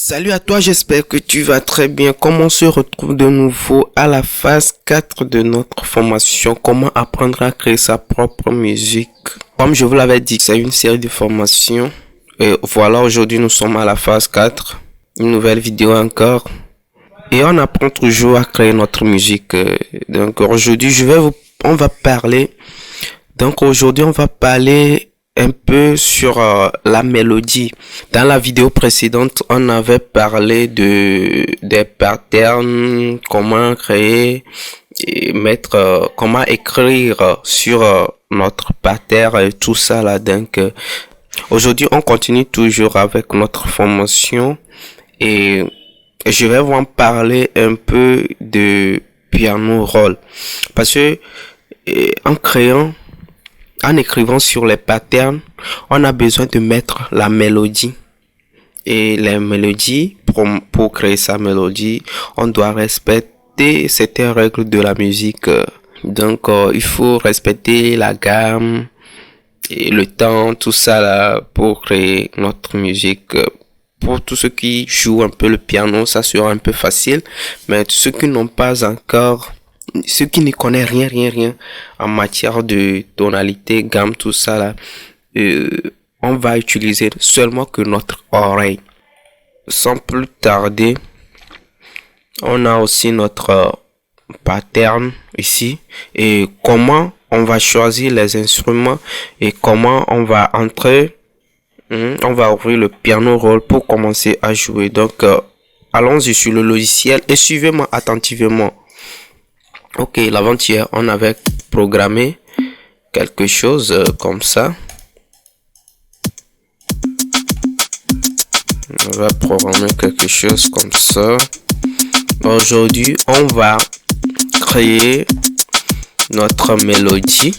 Salut à toi, j'espère que tu vas très bien. Comment on se retrouve de nouveau à la phase 4 de notre formation, comment apprendre à créer sa propre musique. Comme je vous l'avais dit, c'est une série de formations. Et voilà, aujourd'hui nous sommes à la phase 4, une nouvelle vidéo encore. Et on apprend toujours à créer notre musique. Donc aujourd'hui, on va parler un peu sur la mélodie. Dans la vidéo précédente, on avait parlé des patterns, comment créer et comment écrire sur notre pattern et tout ça là. Donc aujourd'hui, on continue toujours avec notre formation et je vais vous en parler un peu de piano roll parce que en écrivant sur les patterns, on a besoin de mettre la mélodie. Et les mélodies, pour créer sa mélodie, on doit respecter certaines règles de la musique. Donc, il faut respecter la gamme et le temps, tout ça là, pour créer notre musique. Pour tous ceux qui jouent un peu le piano, ça sera un peu facile. Mais ceux qui n'ont pas encore... Ceux qui ne connaissent rien en matière de tonalité, gamme, tout ça là, on va utiliser seulement que notre oreille. Sans plus tarder, on a aussi notre pattern ici et comment on va choisir les instruments et comment on va entrer. On va ouvrir le piano roll pour commencer à jouer. Donc, allons-y sur le logiciel et suivez-moi attentivement. Ok, l'avant-hier, on avait programmé quelque chose comme ça. On va programmer quelque chose comme ça. Aujourd'hui, on va créer notre mélodie.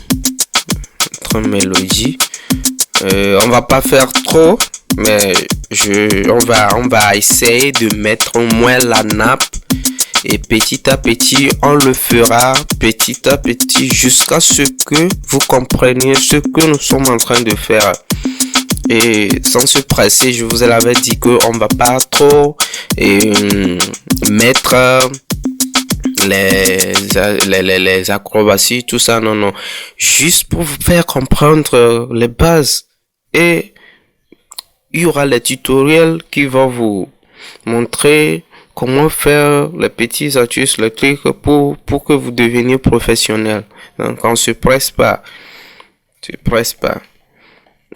On va pas faire trop, mais on va essayer de mettre au moins la nappe. Et petit à petit, on le fera petit à petit jusqu'à ce que vous compreniez ce que nous sommes en train de faire. Et sans se presser, je vous avais dit qu'on va pas trop mettre les acrobaties, tout ça, non. Juste pour vous faire comprendre les bases. Et il y aura les tutoriels qui vont vous montrer comment faire les petits astuces, les trucs pour que vous deveniez professionnel. Donc, on se presse pas.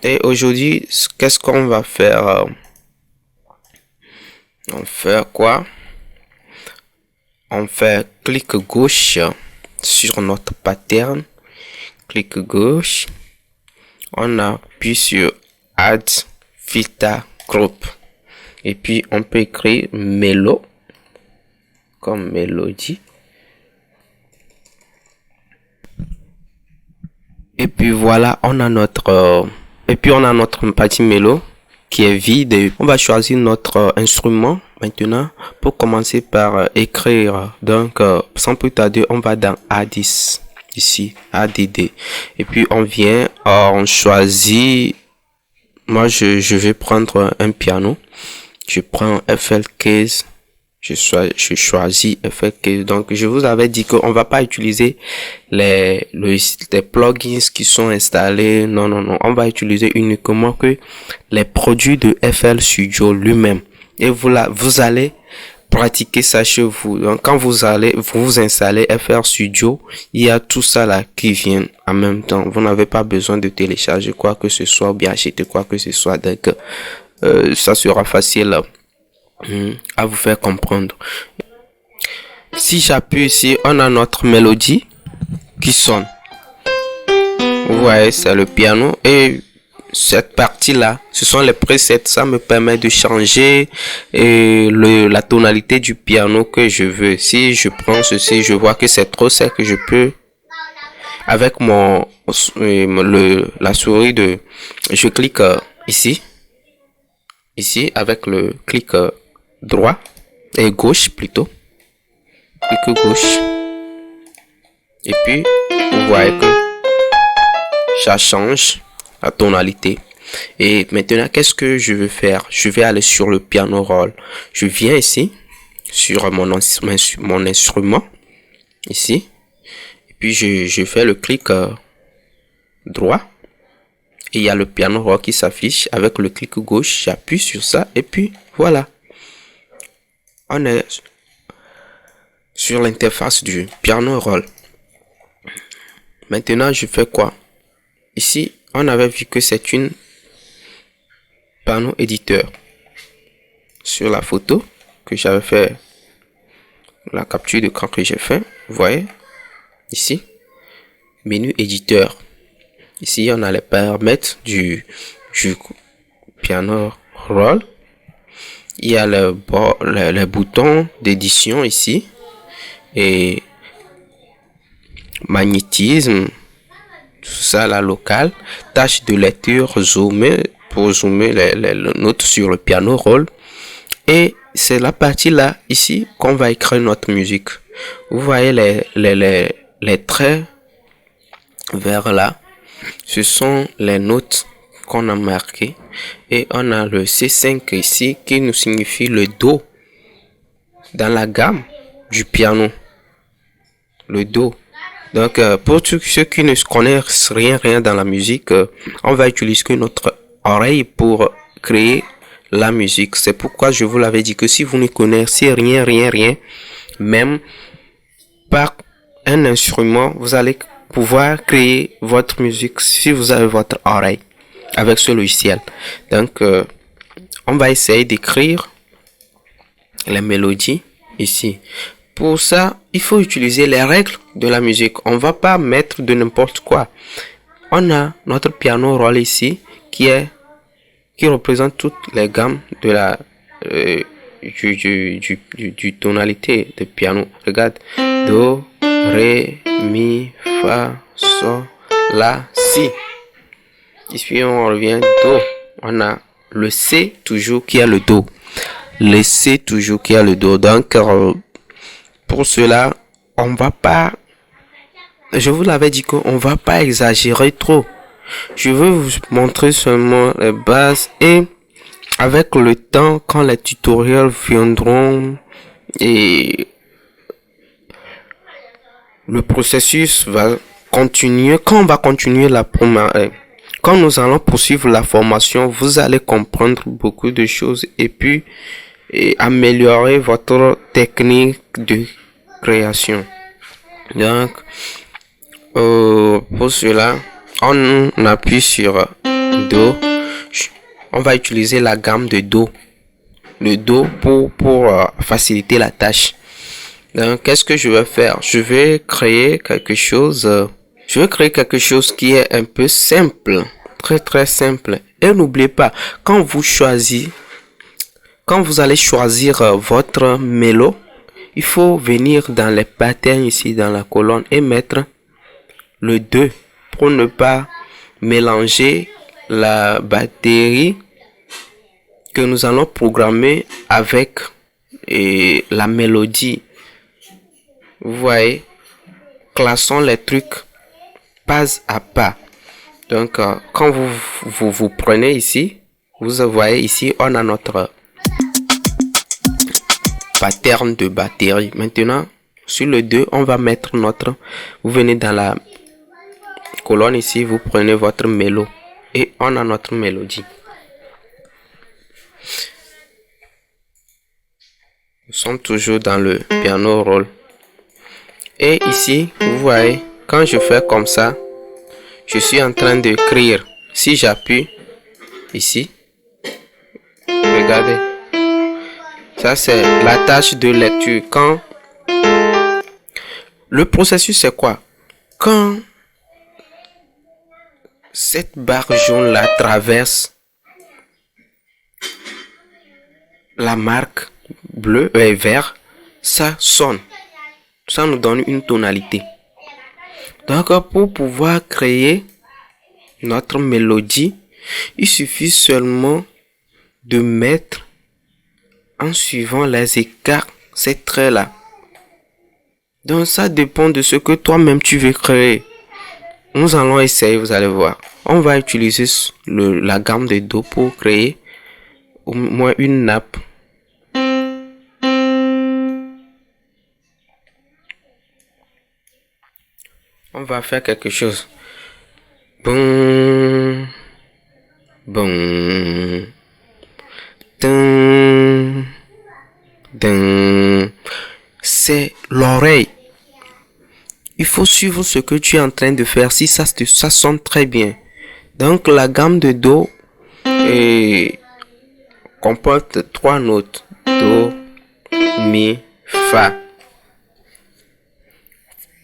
Et aujourd'hui, qu'est-ce qu'on va faire? On fait quoi? On fait clic gauche sur notre pattern. Clic gauche. On appuie sur Add Filter Group. Et puis, on peut écrire Mélo comme mélodie. Et puis voilà, on a notre partie mélo qui est vide. On va choisir notre instrument maintenant pour commencer par écrire. Donc sans plus tarder, on va dans A10 ici, ADD. Et puis on vient, on choisit. Moi je vais prendre un piano. Je prends FL15. Je choisis FL15. Donc, je vous avais dit qu'on va pas utiliser les plugins qui sont installés. Non. On va utiliser uniquement que les produits de FL Studio lui-même. Et vous allez pratiquer ça chez vous. Donc, quand vous installez FL Studio, il y a tout ça là qui vient en même temps. Vous n'avez pas besoin de télécharger quoi que ce soit ou bien acheter quoi que ce soit. Donc, ça sera facile à vous faire comprendre. Si j'appuie ici, on a notre mélodie qui sonne. Vous voyez, c'est le piano et cette partie là, ce sont les presets. Ça me permet de changer la tonalité du piano que je veux. Si je prends ceci, je vois que c'est trop sec, que je peux avec la souris je clique ici avec le clic droit et gauche plutôt, clic gauche, et puis vous voyez que ça change la tonalité. Et maintenant, qu'est-ce que je veux faire? Je vais aller sur le piano roll. Je viens ici, sur mon instrument, ici. Et puis, je fais le clic droit. Et il y a le piano roll qui s'affiche. Avec le clic gauche, j'appuie sur ça. Et puis, voilà. On est sur l'interface du piano roll. Maintenant, je fais quoi? Ici, on avait vu que c'est une panneau éditeur. Sur la photo que j'avais fait, la capture d'écran que j'ai fait, vous voyez, ici, menu éditeur. Ici, on a les paramètres du piano roll. Il y a le bouton d'édition ici. Et magnétisme, tout ça là local, tâche de lecture, zoomer pour zoomer les notes sur le piano roll. Et c'est la partie là ici qu'on va écrire notre musique. Vous voyez les traits vers là, ce sont les notes qu'on a marquées. Et on a le C5 ici qui nous signifie le do dans la gamme du piano. Le do. Donc, pour ceux qui ne connaissent rien dans la musique, on va utiliser que notre oreille pour créer la musique. C'est pourquoi je vous l'avais dit que si vous ne connaissez rien, même par un instrument, vous allez pouvoir créer votre musique si vous avez votre oreille avec ce logiciel. Donc, on va essayer d'écrire les mélodies ici. Pour ça, il faut utiliser les règles de la musique. On va pas mettre de n'importe quoi. On a notre piano roll ici qui représente toutes les gammes de la du tonalité de piano. Regarde, do, ré, mi, fa, sol, la, si. Ici on revient do. On a le C toujours qui a le do. Le C toujours qui a le do. Donc pour cela, on va pas, je vous l'avais dit qu'on va pas exagérer trop. Je veux vous montrer seulement les bases et avec le temps, quand les tutoriels viendront et le processus va continuer, quand on va continuer quand nous allons poursuivre la formation, vous allez comprendre beaucoup de choses et puis améliorer votre technique de création. Donc, pour cela, on appuie sur do. On va utiliser la gamme de do. Le do pour faciliter la tâche. Donc, qu'est-ce que je vais faire? Je vais créer quelque chose. Je vais créer quelque chose qui est un peu simple. Très simple. Et n'oubliez pas, quand vous allez choisir votre mélo, il faut venir dans les patterns ici dans la colonne et mettre le 2 pour ne pas mélanger la batterie que nous allons programmer avec la mélodie. Vous voyez, classons les trucs pas à pas. Donc, quand vous prenez ici, vous voyez ici, on a notre pattern de batterie. Maintenant, sur le 2, on va mettre vous venez dans la colonne ici, vous prenez votre mélo et on a notre mélodie. Nous sommes toujours dans le piano roll. Et ici, vous voyez, quand je fais comme ça, je suis en train d'écrire. Si j'appuie ici, regardez. Ça, c'est la tâche de lecture. Quand le processus, c'est quoi? Quand cette barre jaune là traverse la marque bleu et vert, ça sonne. Ça nous donne une tonalité. Donc, pour pouvoir créer notre mélodie, il suffit seulement de mettre en suivant les écarts ces traits là. Donc ça dépend de ce que toi-même tu veux créer. Nous allons essayer, vous allez voir. on va utiliser la gamme de Do pour créer au moins une nappe. On va faire quelque chose. Bon, bon, dun, dun. C'est l'oreille. Il faut suivre ce que tu es en train de faire si ça sonne très bien. Donc la gamme de Do comporte 3 notes. Do, Mi, Fa.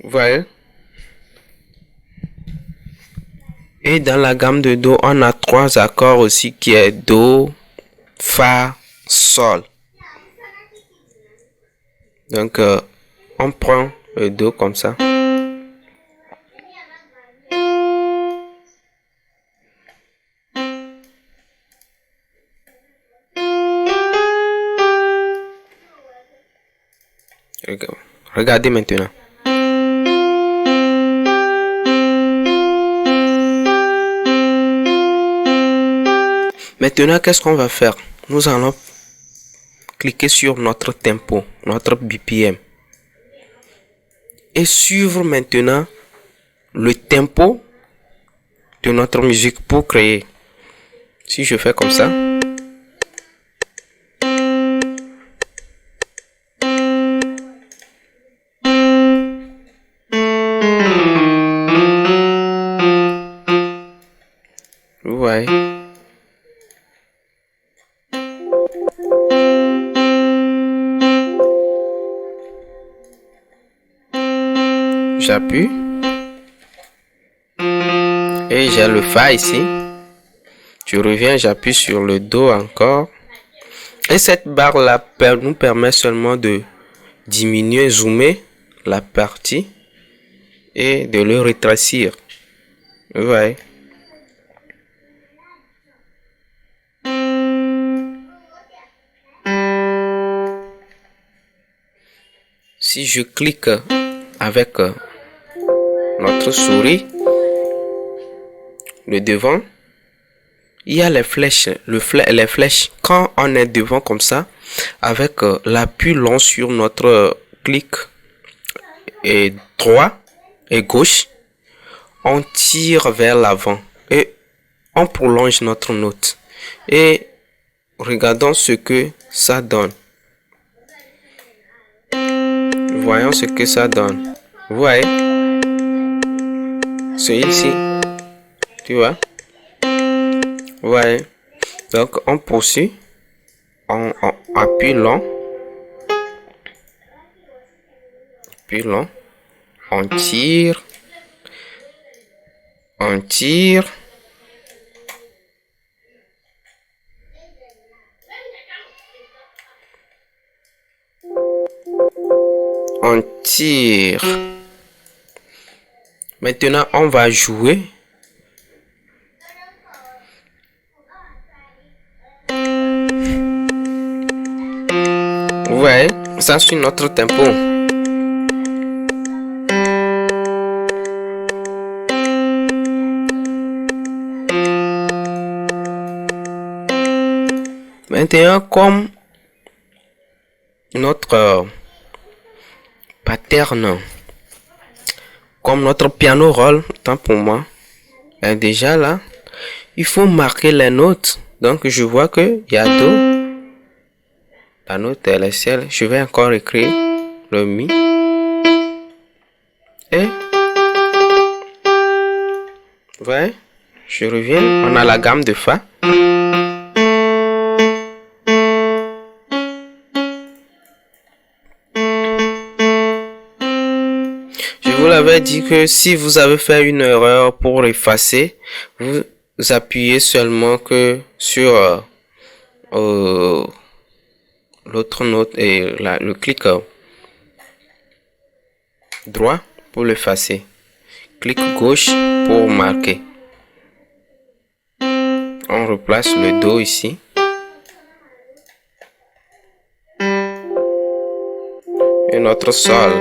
Vous voyez? Et dans la gamme de Do, on a 3 accords aussi qui est Do, Fa, Sol. Donc on prend le Do comme ça. Regardez maintenant. Maintenant, qu'est-ce qu'on va faire? Nous allons cliquer sur notre tempo, notre BPM. Et suivre maintenant le tempo de notre musique pour créer. Si je fais comme ça. Vous voyez? J'appuie. Et j'ai le Fa ici. Je reviens, j'appuie sur le Do encore. Et cette barre là nous permet seulement de diminuer, zoomer la partie et de le rétrécir. Vous voyez? Si je clique avec notre souris, le devant, il y a les flèches, les flèches. Quand on est devant comme ça, avec l'appui long sur notre clic et droit et gauche, on tire vers l'avant et on prolonge notre note. Et regardons ce que ça donne. Voyons ce que ça donne. Vous voyez? C'est ici. Tu vois? Vous voyez? Donc, on poursuit. On appuie long. Appuie long. On tire. On tire. On tire. Maintenant, on va jouer. Vous voyez, ça suit notre tempo. Maintenant, comme notre pattern, comme notre piano roll, tant pour moi, est déjà là, il faut marquer les notes. Donc, je vois que il y a Do. La note est la celle. Je vais encore écrire le Mi. Et, ouais, je reviens. On a la gamme de Fa. Je vous l'avais dit que si vous avez fait une erreur pour effacer, vous appuyez seulement que sur l'autre note et le clic droit pour l'effacer. Clic gauche pour marquer. On replace le Do ici. Et notre Sol.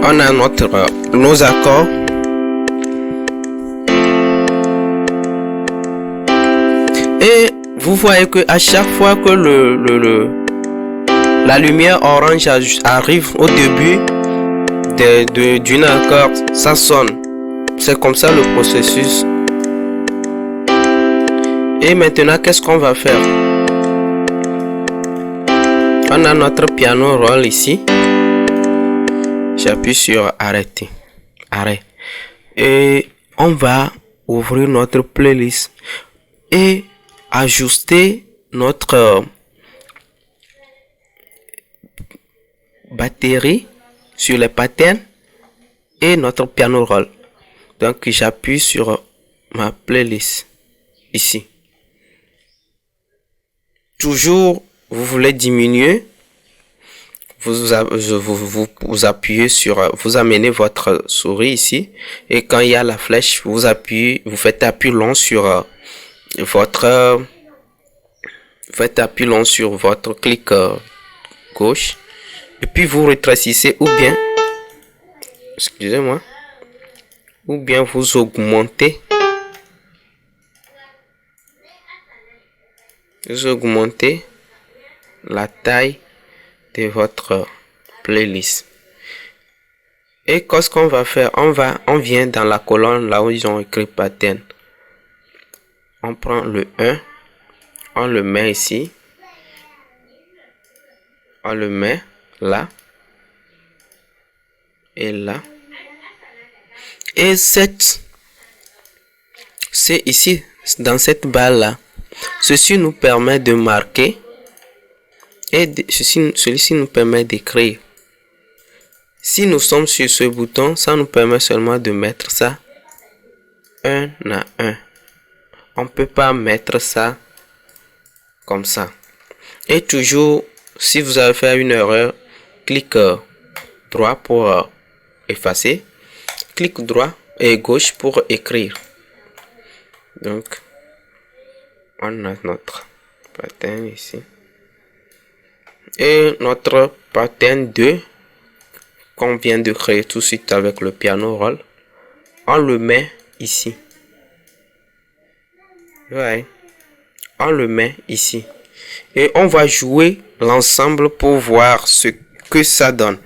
On a nos accords. Et vous voyez que à chaque fois que la lumière orange arrive au début d'une accord, ça sonne. C'est comme ça le processus. Et maintenant, qu'est-ce qu'on va faire? On a notre piano roll ici. J'appuie sur arrêter. Arrêt. Et on va ouvrir notre playlist et ajuster notre batterie sur les patterns et notre piano roll. Donc j'appuie sur ma playlist ici. Toujours vous voulez diminuer, vous appuyez sur, vous amenez votre souris ici et quand il y a la flèche, vous faites appui long sur votre clic gauche et puis vous rétrécissez ou bien, excusez-moi, ou bien vous augmentez. Vous augmentez la taille de votre playlist. Et qu'est-ce qu'on va faire? On vient dans la colonne là où ils ont écrit pattern. On prend le 1, on le met ici. On le met là et là. Et c'est ici, dans cette balle là. Ceci nous permet de marquer et celui-ci nous permet d'écrire. Si nous sommes sur ce bouton, ça nous permet seulement de mettre ça un à un. On ne peut pas mettre ça comme ça. Et toujours, si vous avez fait une erreur, clic droit pour effacer, clic droit et gauche pour écrire. Donc, on a notre pattern ici. Et notre pattern 2 qu'on vient de créer tout de suite avec le piano roll, on le met ici. Ouais. On le met ici. Et on va jouer l'ensemble pour voir ce que ça donne.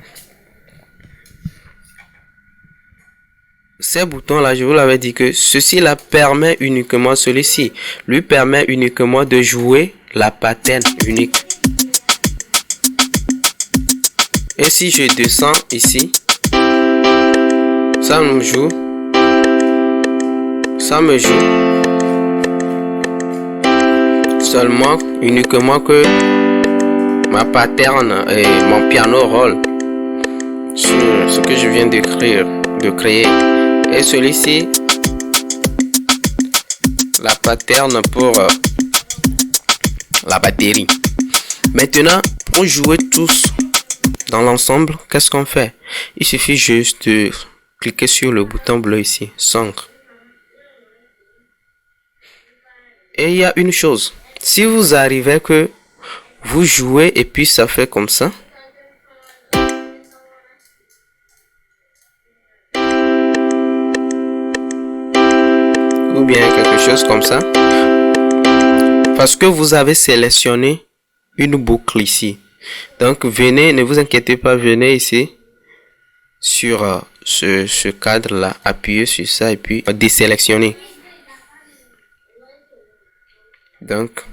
Ces boutons là, je vous l'avais dit que ceci là permet uniquement, celui-ci lui permet uniquement de jouer la pattern unique. Et si je descends ici, ça me joue, seulement uniquement que ma pattern et mon piano roll sur ce que je viens de créer. Et celui-ci, la pattern pour la batterie. Maintenant, pour jouer tous dans l'ensemble, qu'est-ce qu'on fait? Il suffit juste de cliquer sur le bouton bleu ici, Song. Et il y a une chose, si vous arrivez que vous jouez et puis ça fait comme ça, ou bien quelque chose comme ça, parce que vous avez sélectionné une boucle ici. Donc venez, ne vous inquiétez pas, venez ici sur ce cadre là, appuyez sur ça et puis désélectionner. Donc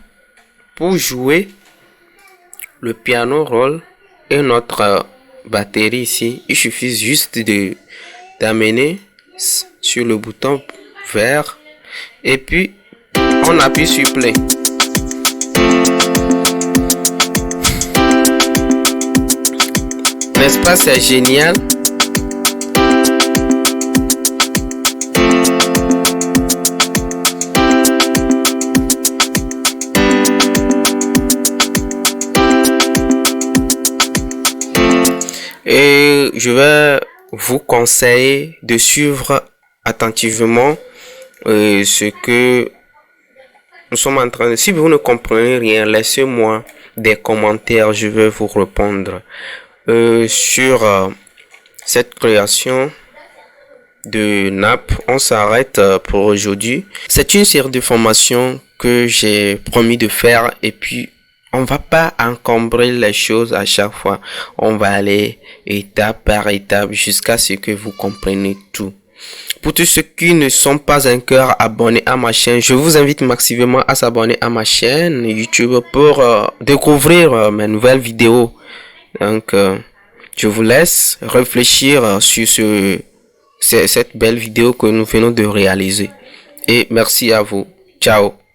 pour jouer le piano roll et notre batterie ici, il suffit juste d'amener sur le bouton vert et puis on appuie sur play. N'est-ce pas, c'est génial? Et je vais vous conseiller de suivre attentivement ce que nous sommes en train de... Si vous ne comprenez rien, laissez-moi des commentaires, je vais vous répondre. Sur cette création de nappe, on s'arrête pour aujourd'hui. C'est une série de formations que j'ai promis de faire et puis on va pas encombrer les choses à chaque fois. On va aller étape par étape jusqu'à ce que vous compreniez tout. Pour tous ceux qui ne sont pas encore abonnés à ma chaîne, je vous invite massivement à s'abonner à ma chaîne YouTube pour découvrir mes nouvelles vidéos. Donc, je vous laisse réfléchir sur cette belle vidéo que nous venons de réaliser. Et merci à vous. Ciao.